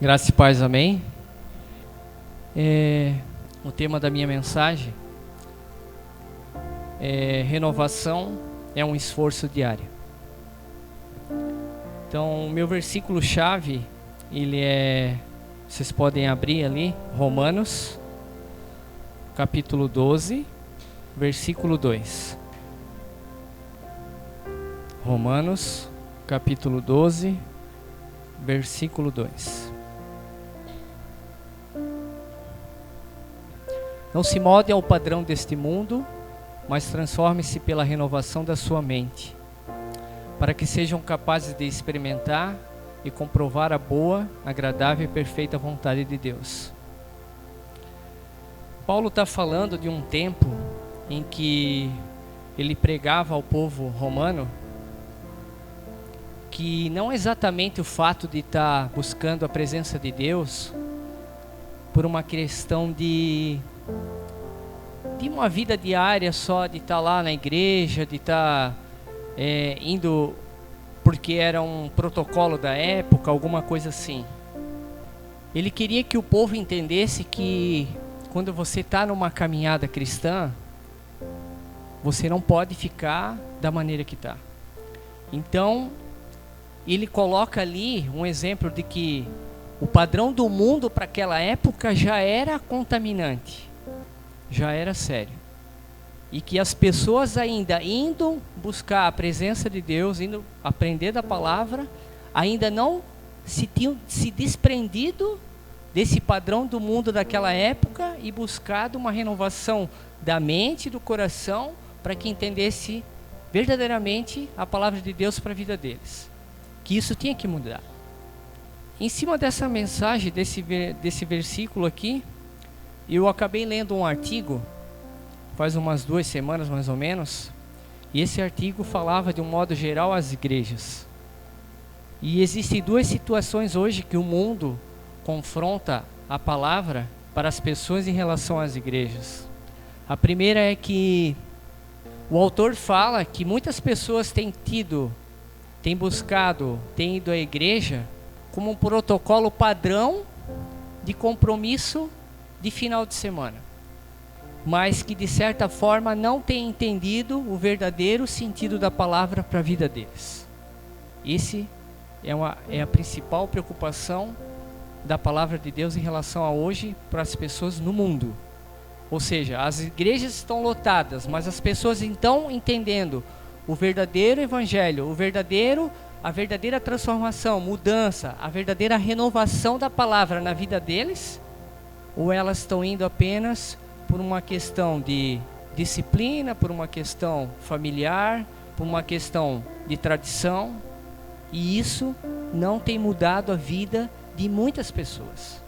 Graça e paz, amém. O tema da minha mensagem é renovação é um esforço diário. Então, o meu versículo-chave, vocês podem abrir ali, Romanos, capítulo 12, versículo 2. Romanos, capítulo 12, versículo 2. Não se molde ao padrão deste mundo, mas transforme-se pela renovação da sua mente, para que sejam capazes de experimentar e comprovar a boa, agradável e perfeita vontade de Deus. Paulo está falando de um tempo em que ele pregava ao povo romano que não exatamente o fato de estar buscando a presença de Deus por uma questão de uma vida diária só, de estar lá na igreja, de estar indo porque era um protocolo da época, alguma coisa assim. Ele queria que o povo entendesse que quando você está numa caminhada cristã, você não pode ficar da maneira que está. Então, ele coloca ali um exemplo de que o padrão do mundo para aquela época já era contaminante, já era sério. E que as pessoas ainda indo buscar a presença de Deus, indo aprender da palavra, ainda não se tinham se desprendido desse padrão do mundo daquela época e buscado uma renovação da mente e do coração para que entendesse verdadeiramente a palavra de Deus para a vida deles. Que isso tinha que mudar. Em cima dessa mensagem, desse versículo aqui, eu acabei lendo um artigo, faz umas 2 semanas mais ou menos, e esse artigo falava de um modo geral às igrejas. E existem 2 situações hoje que o mundo confronta a palavra para as pessoas em relação às igrejas. A primeira é que o autor fala que muitas pessoas têm ido à igreja como um protocolo padrão de compromisso de final de semana, mas que de certa forma não têm entendido o verdadeiro sentido da palavra para a vida deles. Esse é a principal preocupação da palavra de Deus em relação a hoje para as pessoas no mundo. Ou seja, as igrejas estão lotadas, mas as pessoas estão entendendo o verdadeiro evangelho, a verdadeira transformação, mudança, a verdadeira renovação da palavra na vida deles? Ou elas estão indo apenas por uma questão de disciplina, por uma questão familiar, por uma questão de tradição? E isso não tem mudado a vida de muitas pessoas.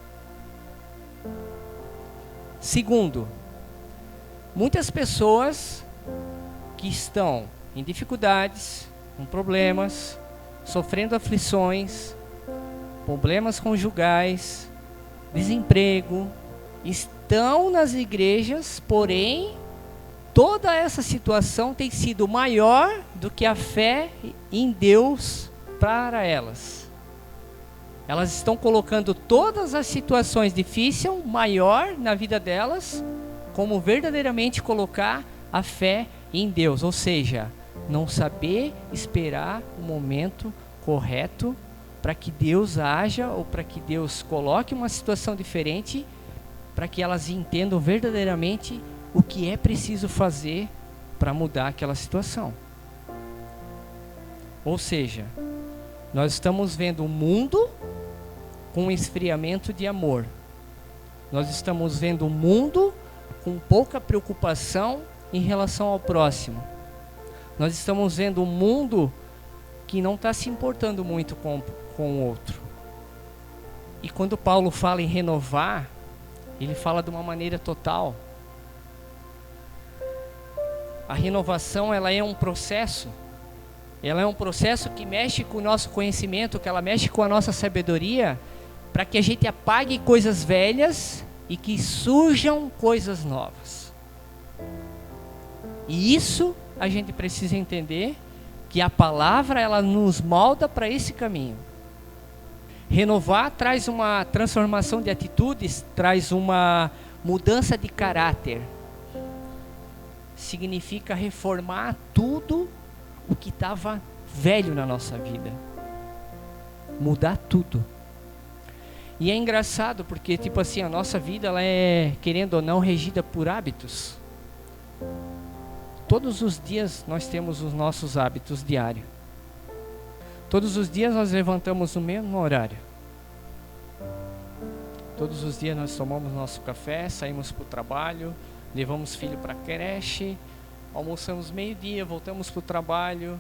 Segundo, muitas pessoas que estão em dificuldades, com problemas, sofrendo aflições, problemas conjugais, desemprego, estão nas igrejas, porém, toda essa situação tem sido maior do que a fé em Deus para elas. Elas estão colocando todas as situações difíceis maior na vida delas, como verdadeiramente colocar a fé em Deus, ou seja, não saber esperar o momento correto para que Deus haja ou para que Deus coloque uma situação diferente, para que elas entendam verdadeiramente o que é preciso fazer para mudar aquela situação. Ou seja, nós estamos vendo o mundo com um esfriamento de amor. Nós estamos vendo o mundo com pouca preocupação em relação ao próximo. Nós estamos vendo um mundo que não está se importando muito com o outro. E quando Paulo fala em renovar, ele fala de uma maneira total. A renovação, ela é um processo. Ela é um processo que mexe com o nosso conhecimento, que ela mexe com a nossa sabedoria, para que a gente apague coisas velhas e que surjam coisas novas. E isso a gente precisa entender, que a palavra ela nos molda para esse caminho. Renovar traz uma transformação de atitudes, traz uma mudança de caráter. Significa reformar tudo o que estava velho na nossa vida. Mudar tudo. E é engraçado porque, tipo assim, a nossa vida, ela é, querendo ou não, regida por hábitos. Todos os dias nós temos os nossos hábitos diários. Todos os dias nós levantamos no mesmo horário. Todos os dias nós tomamos nosso café, saímos para o trabalho, levamos filho para a creche, almoçamos meio-dia, voltamos para o trabalho,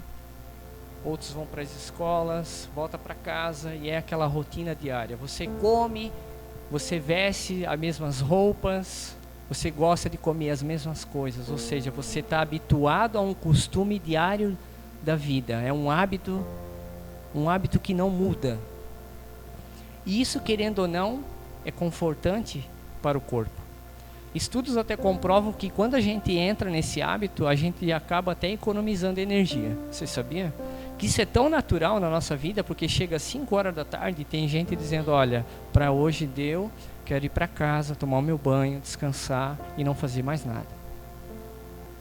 outros vão para as escolas, volta para casa e é aquela rotina diária. Você come, você veste as mesmas roupas, você gosta de comer as mesmas coisas, ou seja, você está habituado a um costume diário da vida. É um hábito que não muda. E isso, querendo ou não, é confortante para o corpo. Estudos até comprovam que quando a gente entra nesse hábito, a gente acaba até economizando energia. Você sabia? Que isso é tão natural na nossa vida, porque chega às 5 horas da tarde e tem gente dizendo, olha, para hoje deu, quero ir para casa, tomar o meu banho, descansar e não fazer mais nada.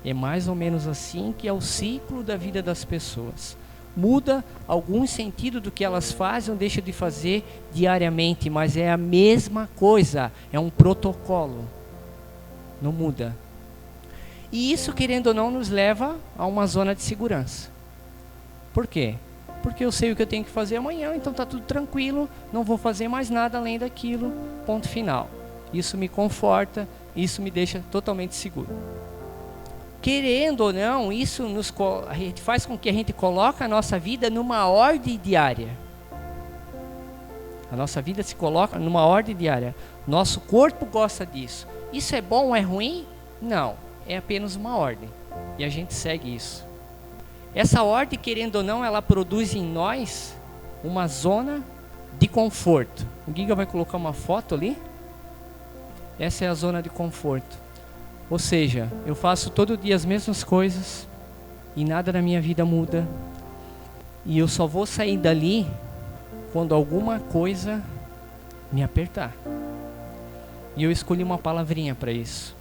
É mais ou menos assim que é o ciclo da vida das pessoas. Muda algum sentido do que elas fazem ou deixam de fazer diariamente, mas é a mesma coisa, é um protocolo, não muda. E isso, querendo ou não, nos leva a uma zona de segurança. Por quê? Porque eu sei o que eu tenho que fazer amanhã, então está tudo tranquilo, não vou fazer mais nada além daquilo, ponto final. Isso me conforta, isso me deixa totalmente seguro. Querendo ou não, isso faz com que a gente coloque a nossa vida numa ordem diária. A nossa vida se coloca numa ordem diária. Nosso corpo gosta disso. Isso é bom ou é ruim? Não, é apenas uma ordem. E a gente segue isso. Essa ordem, querendo ou não, ela produz em nós uma zona de conforto. O Giga vai colocar uma foto ali. Essa é a zona de conforto. Ou seja, eu faço todo dia as mesmas coisas e nada na minha vida muda. E eu só vou sair dali quando alguma coisa me apertar. E eu escolhi uma palavrinha para isso.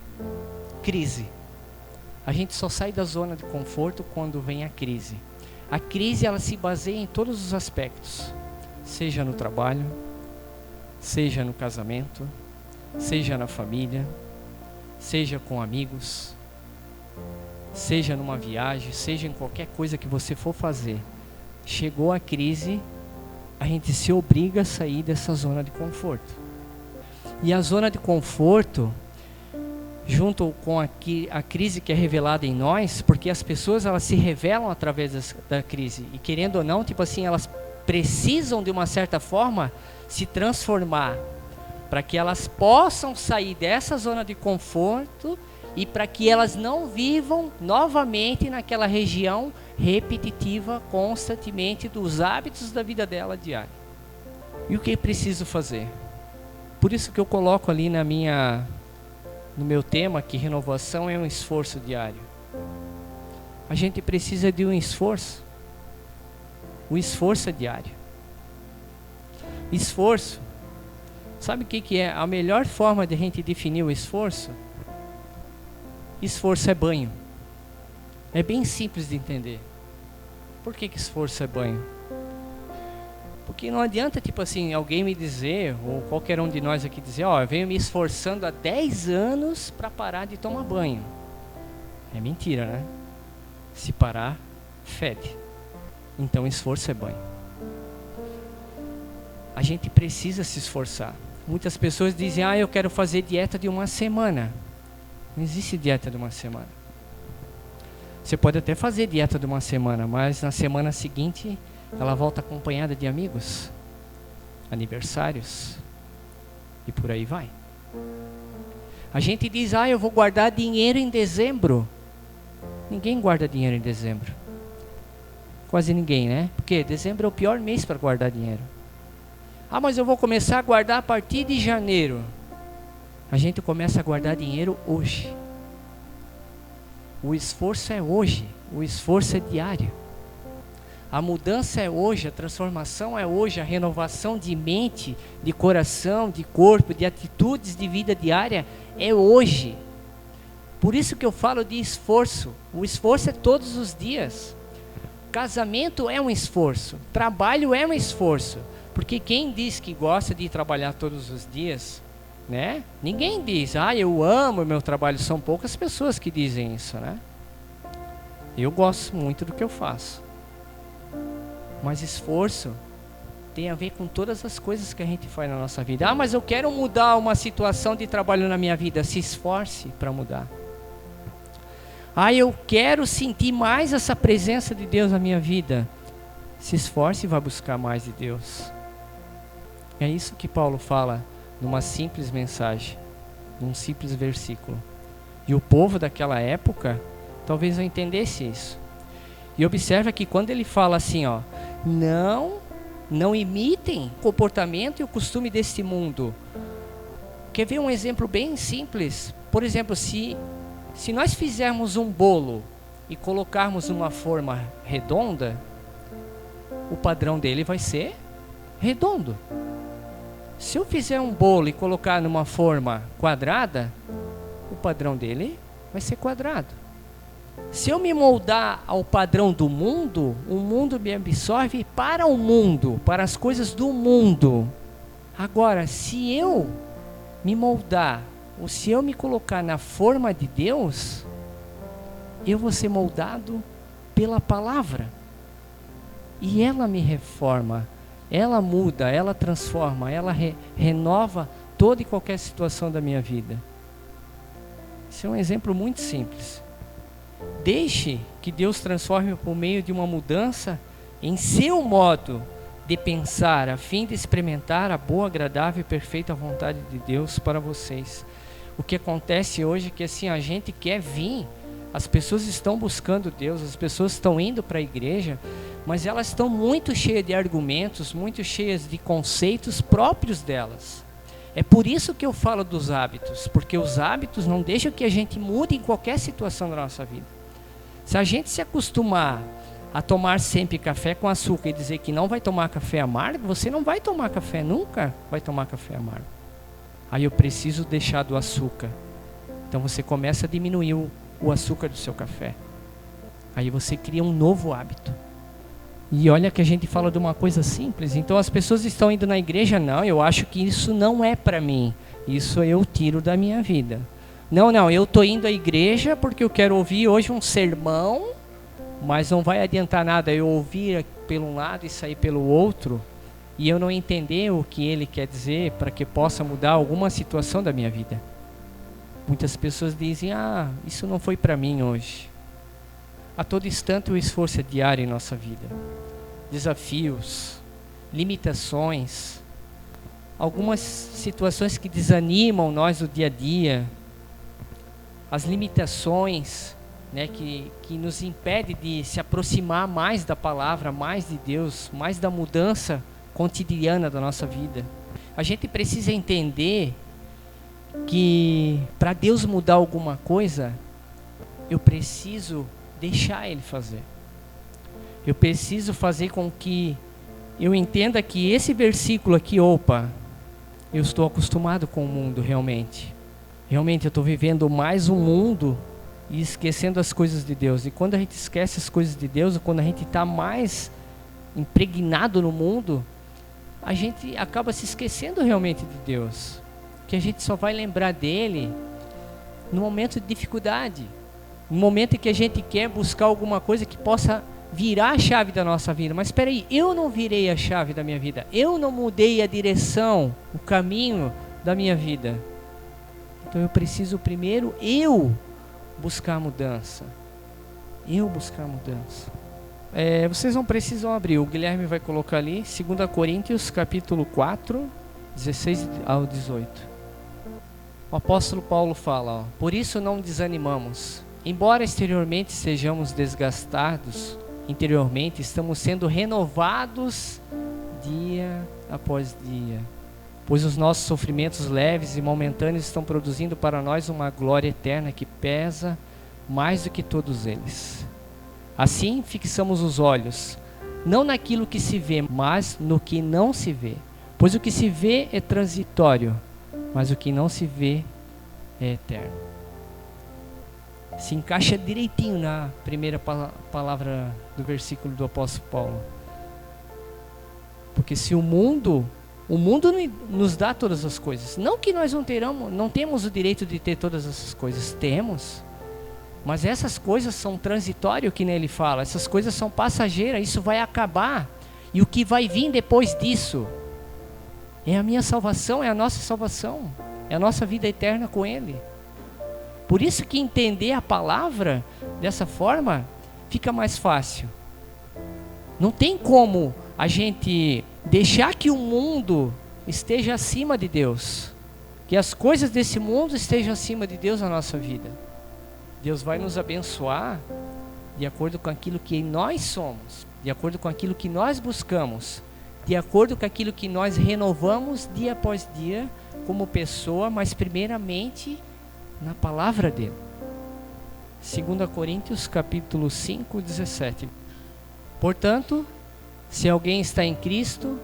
Crise. A gente só sai da zona de conforto quando vem a crise. A crise, ela se baseia em todos os aspectos. Seja no trabalho, seja no casamento, seja na família, seja com amigos, seja numa viagem, seja em qualquer coisa que você for fazer. Chegou a crise, a gente se obriga a sair dessa zona de conforto. E a zona de conforto, junto com a crise que é revelada em nós, porque as pessoas, elas se revelam através da crise. E querendo ou não, tipo assim, elas precisam de uma certa forma se transformar, para que elas possam sair dessa zona de conforto e para que elas não vivam novamente naquela região repetitiva constantemente dos hábitos da vida dela diária. E o que é preciso fazer? Por isso que eu coloco ali no meu tema que renovação é um esforço diário. A gente precisa de um esforço. O esforço é diário. Esforço. Sabe o que é a melhor forma de a gente definir o esforço? Esforço é banho. É bem simples de entender. Por que esforço é banho? Porque não adianta, tipo assim, alguém me dizer, ou qualquer um de nós aqui dizer, ó, eu venho me esforçando há 10 anos para parar de tomar banho. É mentira, né? Se parar, fede. Então esforço é banho. A gente precisa se esforçar. Muitas pessoas dizem, eu quero fazer dieta de uma semana. Não existe dieta de uma semana. Você pode até fazer dieta de uma semana, mas na semana seguinte ela volta acompanhada de amigos, aniversários e por aí vai. A gente diz, eu vou guardar dinheiro em dezembro. Ninguém guarda dinheiro em dezembro. Quase ninguém, né? Porque dezembro é o pior mês para guardar dinheiro. Mas eu vou começar a guardar a partir de janeiro. A gente começa a guardar dinheiro hoje. O esforço é hoje. O esforço é diário. A mudança é hoje, a transformação é hoje, a renovação de mente, de coração, de corpo, de atitudes de vida diária é hoje. Por isso que eu falo de esforço. O esforço é todos os dias. Casamento é um esforço, trabalho é um esforço. Porque quem diz que gosta de trabalhar todos os dias, né? Ninguém diz, eu amo o meu trabalho. São poucas pessoas que dizem isso, né? Eu gosto muito do que eu faço. Mas esforço tem a ver com todas as coisas que a gente faz na nossa vida. Mas eu quero mudar uma situação de trabalho na minha vida. Se esforce para mudar. Eu quero sentir mais essa presença de Deus na minha vida. Se esforce e vá buscar mais de Deus. É isso que Paulo fala numa simples mensagem, num simples versículo. E o povo daquela época talvez não entendesse isso. E observa que quando ele fala assim, não imitem o comportamento e o costume deste mundo. Quer ver um exemplo bem simples? Por exemplo, se nós fizermos um bolo e colocarmos uma forma redonda, o padrão dele vai ser redondo. Se eu fizer um bolo e colocar numa forma quadrada, o padrão dele vai ser quadrado. Se eu me moldar ao padrão do mundo, o mundo me absorve para o mundo, para as coisas do mundo. Agora, se eu me moldar, ou se eu me colocar na forma de Deus, eu vou ser moldado pela palavra. E ela me reforma, ela muda, ela transforma, ela renova toda e qualquer situação da minha vida. Esse é um exemplo muito simples. Deixe que Deus transforme por meio de uma mudança em seu modo de pensar, a fim de experimentar a boa, agradável e perfeita vontade de Deus para vocês. O que acontece hoje é que assim, a gente quer vir, as pessoas estão buscando Deus, as pessoas estão indo para a igreja, mas elas estão muito cheias de argumentos, muito cheias de conceitos próprios delas. É por isso que eu falo dos hábitos, porque os hábitos não deixam que a gente mude em qualquer situação da nossa vida. Se a gente se acostumar a tomar sempre café com açúcar e dizer que não vai tomar café amargo, você não vai tomar café, nunca vai tomar café amargo. Aí eu preciso deixar do açúcar. Então você começa a diminuir o açúcar do seu café. Aí você cria um novo hábito. E olha que a gente fala de uma coisa simples. Então as pessoas estão indo na igreja, não, eu acho que isso não é para mim. Isso eu tiro da minha vida. Não, eu estou indo à igreja porque eu quero ouvir hoje um sermão, mas não vai adiantar nada eu ouvir pelo um lado e sair pelo outro, e eu não entender o que ele quer dizer para que possa mudar alguma situação da minha vida. Muitas pessoas dizem, isso não foi para mim hoje. A todo instante o esforço é diário em nossa vida. Desafios, limitações, algumas situações que desanimam nós no dia a dia, as limitações, né, que nos impede de se aproximar mais da palavra, mais de Deus, mais da mudança cotidiana da nossa vida. A gente precisa entender que para Deus mudar alguma coisa, eu preciso deixar Ele fazer. Eu preciso fazer com que eu entenda que esse versículo aqui, eu estou acostumado com o mundo realmente. Realmente eu estou vivendo mais um mundo e esquecendo as coisas de Deus. E quando a gente esquece as coisas de Deus, quando a gente está mais impregnado no mundo, a gente acaba se esquecendo realmente de Deus. Que a gente só vai lembrar dele no momento de dificuldade. No momento em que a gente quer buscar alguma coisa que possa virar a chave da nossa vida. Mas espera aí, eu não virei a chave da minha vida. Eu não mudei a direção, o caminho da minha vida. Então eu preciso primeiro buscar mudança. Buscar mudança. Vocês não precisam abrir, o Guilherme vai colocar ali, 2 Coríntios capítulo 4, 16 ao 18. O apóstolo Paulo fala, por isso não desanimamos. Embora exteriormente sejamos desgastados, interiormente estamos sendo renovados dia após dia. Pois os nossos sofrimentos leves e momentâneos estão produzindo para nós uma glória eterna que pesa mais do que todos eles. Assim fixamos os olhos, não naquilo que se vê, mas no que não se vê. Pois o que se vê é transitório, mas o que não se vê é eterno. Se encaixa direitinho na primeira palavra do versículo do apóstolo Paulo. Porque se o mundo nos dá todas as coisas. Não que nós não temos o direito de ter todas essas coisas. Temos. Mas essas coisas são transitórias, que nem ele fala. Essas coisas são passageiras. Isso vai acabar. E o que vai vir depois disso é a minha salvação, é a nossa salvação. É a nossa vida eterna com Ele. Por isso que entender a palavra dessa forma fica mais fácil. Não tem como a gente deixar que o mundo esteja acima de Deus. Que as coisas desse mundo estejam acima de Deus na nossa vida. Deus vai nos abençoar de acordo com aquilo que nós somos, de acordo com aquilo que nós buscamos, de acordo com aquilo que nós renovamos dia após dia como pessoa, mas primeiramente na palavra dele. 2 Coríntios capítulo 5, 17. Portanto, se alguém está em Cristo,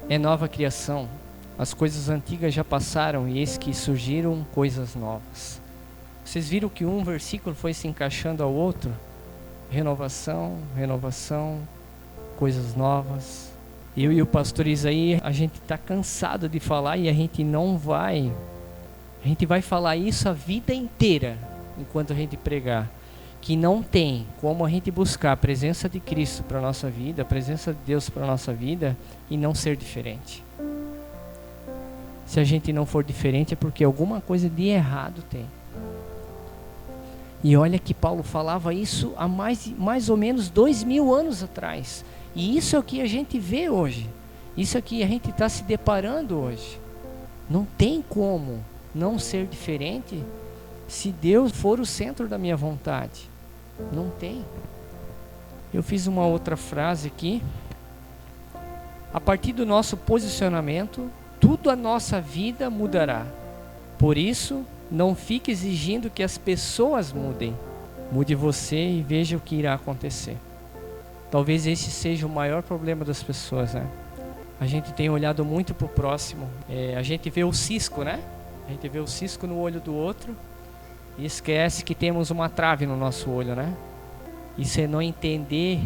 é nova criação. As coisas antigas já passaram e eis que surgiram coisas novas. Vocês viram que um versículo foi se encaixando ao outro? Renovação, coisas novas. Eu e o pastor Isaí, a gente está cansado de falar e a gente vai falar isso a vida inteira enquanto a gente pregar. Que não tem como a gente buscar a presença de Cristo para a nossa vida, a presença de Deus para a nossa vida e não ser diferente. Se a gente não for diferente é porque alguma coisa de errado tem. E olha que Paulo falava isso há mais ou menos 2000 anos atrás. E isso é o que a gente vê hoje. Isso é o que a gente está se deparando hoje. Não tem como não ser diferente se Deus for o centro da minha vontade. Não tem. Eu fiz uma outra frase aqui. A partir do nosso posicionamento, tudo a nossa vida mudará. Por isso, não fique exigindo que as pessoas mudem. Mude você e veja o que irá acontecer. Talvez esse seja o maior problema das pessoas, né? A gente tem olhado muito para o próximo. A gente vê o cisco, né? A gente vê o cisco no olho do outro e esquece que temos uma trave no nosso olho, né? Isso é não entender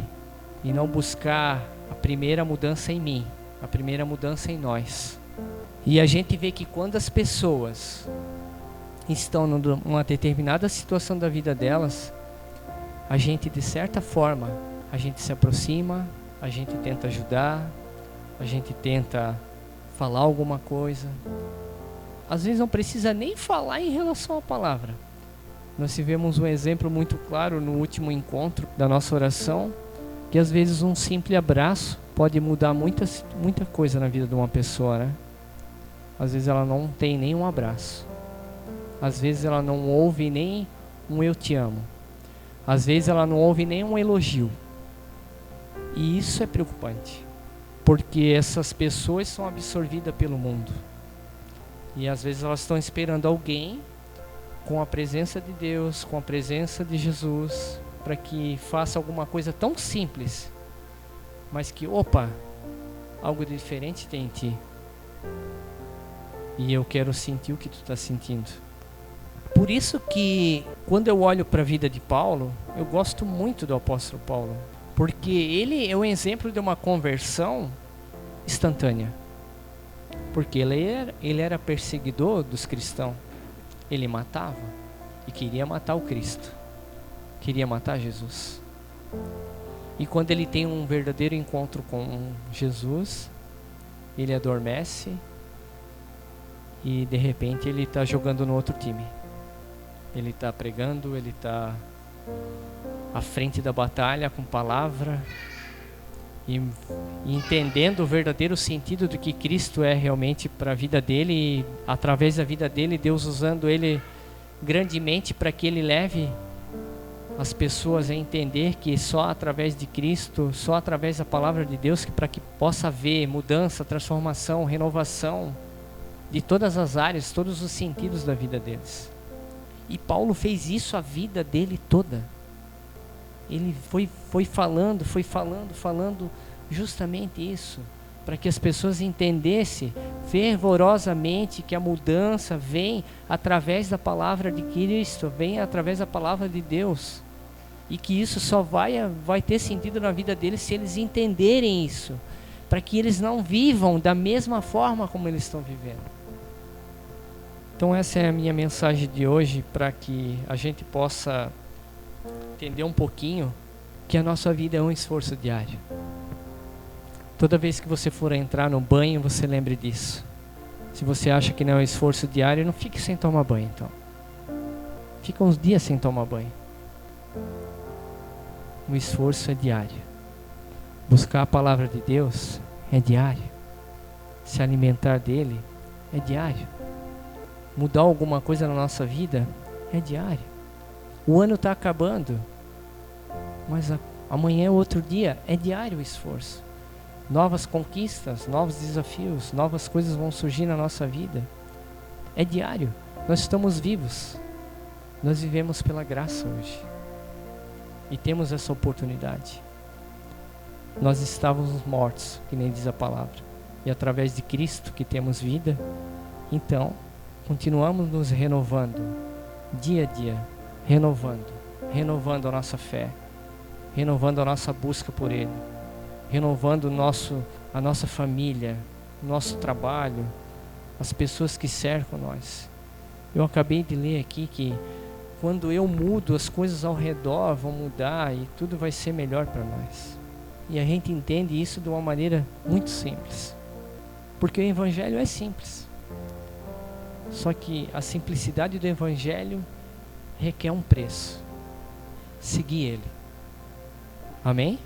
e não buscar a primeira mudança em mim, a primeira mudança em nós. E a gente vê que quando as pessoas estão numa determinada situação da vida delas, a gente, de certa forma, a gente se aproxima, a gente tenta ajudar, a gente tenta falar alguma coisa. Às vezes não precisa nem falar em relação à palavra. Nós tivemos um exemplo muito claro no último encontro da nossa oração, que às vezes um simples abraço pode mudar muita coisa na vida de uma pessoa, né? Às vezes ela não tem nem um abraço. Às vezes ela não ouve nem um eu te amo. Às vezes ela não ouve nem um elogio. E isso é preocupante, porque essas pessoas são absorvidas pelo mundo. E às vezes elas estão esperando alguém com a presença de Deus, com a presença de Jesus, para que faça alguma coisa tão simples, mas que, algo diferente tem em ti. E eu quero sentir o que tu está sentindo. Por isso que, quando eu olho para a vida de Paulo, eu gosto muito do apóstolo Paulo, porque ele é um exemplo de uma conversão instantânea. Porque ele era perseguidor dos cristãos. Ele matava e queria matar o Cristo. Queria matar Jesus. E quando ele tem um verdadeiro encontro com Jesus, ele adormece e de repente ele está jogando no outro time. Ele está pregando, ele está à frente da batalha com palavra e entendendo o verdadeiro sentido do que Cristo é realmente para a vida dele, e através da vida dele, Deus usando ele grandemente para que ele leve as pessoas a entender que só através de Cristo, só através da palavra de Deus, para que possa haver mudança, transformação, renovação de todas as áreas, todos os sentidos da vida deles. E Paulo fez isso a vida dele toda. Ele foi falando justamente isso, para que as pessoas entendessem fervorosamente que a mudança vem através da palavra de Cristo, vem através da palavra de Deus, e que isso só vai ter sentido na vida deles se eles entenderem isso, para que eles não vivam da mesma forma como eles estão vivendo. Então essa é a minha mensagem de hoje, para que a gente possa entender um pouquinho que a nossa vida é um esforço diário. Toda vez que você for entrar no banho, você lembre disso. Se você acha que não é um esforço diário, não fique sem tomar banho, então. Fica uns dias sem tomar banho. O esforço é diário. Buscar a palavra de Deus é diário. Se alimentar dele é diário. Mudar alguma coisa na nossa vida é diário. O ano está acabando, mas amanhã é outro dia, é diário o esforço. Novas conquistas, novos desafios, novas coisas vão surgir na nossa vida. É diário. Nós estamos vivos. Nós vivemos pela graça hoje. E temos essa oportunidade. Nós estávamos mortos, que nem diz a palavra. E através de Cristo que temos vida. Então, continuamos nos renovando, dia a dia. Renovando a nossa fé. Renovando a nossa busca por Ele. Renovando a nossa família, o nosso trabalho, as pessoas que cercam nós. Eu acabei de ler aqui que quando eu mudo, as coisas ao redor vão mudar e tudo vai ser melhor para nós. E a gente entende isso de uma maneira muito simples. Porque o Evangelho é simples. Só que a simplicidade do Evangelho requer um preço. Seguir ele. Amém?